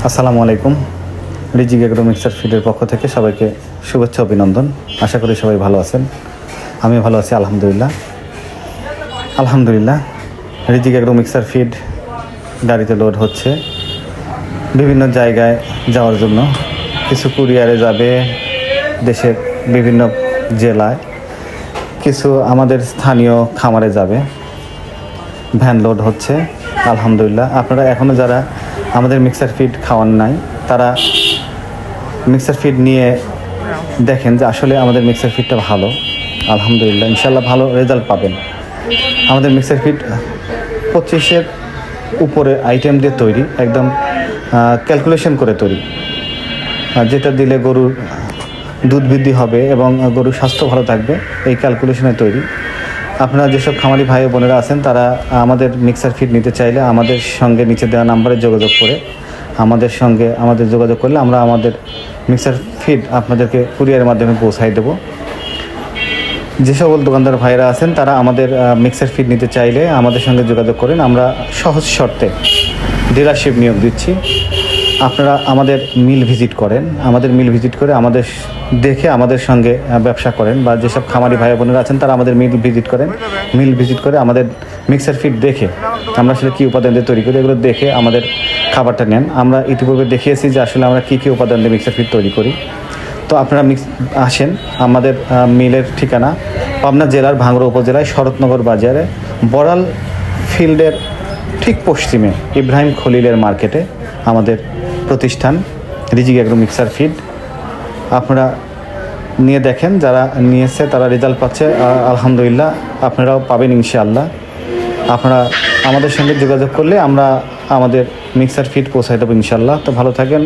আসসালামু আলাইকুম। রিজিক এগ্রো মিক্সার ফিডের পক্ষ থেকে সবাইকে শুভেচ্ছা অভিনন্দন। আশা করি সবাই ভালো আছেন। আমি ভালো আছি আলহামদুলিল্লাহ। রিজিক এগ্রো মিক্সার ফিড গাড়িতে লোড হচ্ছে বিভিন্ন জায়গায় যাওয়ার জন্য। কিছু কুরিয়ারে যাবে দেশের বিভিন্ন জেলায়, কিছু আমাদের স্থানীয় খামারে যাবে। ভ্যান লোড হচ্ছে আলহামদুলিল্লাহ। আপনারা এখনও যারা আমাদের মিক্সার ফিড খাওয়ান নাই, তারা মিক্সার ফিড নিয়ে দেখেন যে আসলে আমাদের মিক্সার ফিডটা ভালো। আলহামদুলিল্লাহ, ইনশাল্লাহ ভালো রেজাল্ট পাবেন। আমাদের মিক্সার ফিড 25-এর উপরে আইটেম দিয়ে তৈরি, একদম ক্যালকুলেশন করে তৈরি, যেটা দিলে গরুর দুধ বৃদ্ধি হবে এবং গরুর স্বাস্থ্য ভালো থাকবে, এই ক্যালকুলেশনে তৈরি। আপনারা যেসব খামারি ভাই বোনেরা আছেন, তারা আমাদের মিক্সার ফিড নিতে চাইলে আমাদের সঙ্গে নিচে দেওয়া নাম্বারে যোগাযোগ করে আমাদের যোগাযোগ করলে আমরা আমাদের মিক্সার ফিড আপনাদেরকে কুরিয়ারের মাধ্যমে পৌঁছাই দেবো। যে সকল দোকানদার ভাইরা আছেন, তারা আমাদের মিক্সার ফিড নিতে চাইলে আমাদের সঙ্গে যোগাযোগ করেন। আমরা সহজ শর্তে ডিলারশিপ নিয়োগ দিচ্ছি। আপনারা আমাদের মিল ভিজিট করেন, আমাদের দেখে আমাদের সঙ্গে ব্যবসা করেন, বা যেসব খামারি ভাই বোনেরা আছেন তারা আমাদের মিল ভিজিট করে আমাদের মিক্সার ফিড দেখে আমরা আসলে কী উপাদান দিয়ে তৈরি করি, এগুলো দেখে আমাদের খাবারটা নেন। আমরা ইতিপূর্বে দেখিয়েছি যে আসলে আমরা কী উপাদান দিয়ে মিক্সার ফিড তৈরি করি। তো আপনারা আসেন। আমাদের মিলের ঠিকানা পাবনা জেলার ভাঙড়া উপজেলায় শরৎনগর বাজারে বড়াল ফিল্ডের ঠিক পশ্চিমে ইব্রাহিম খলিলের মার্কেটে আমাদের প্রতিষ্ঠান রিজিক এগ্রো মিক্সার ফিড। আপনারা নিয়ে দেখেন, যারা নিয়েছে তারা রেজাল্ট পাচ্ছে আলহামদুলিল্লাহ, আপনারাও পাবেন ইনশাআল্লাহ। আপনারা আমাদের সঙ্গে যোগাযোগ করলে আমরা আমাদের মিক্সার ফিড পৌঁছাই দেবো ইনশাআল্লাহ। তো ভালো থাকেন।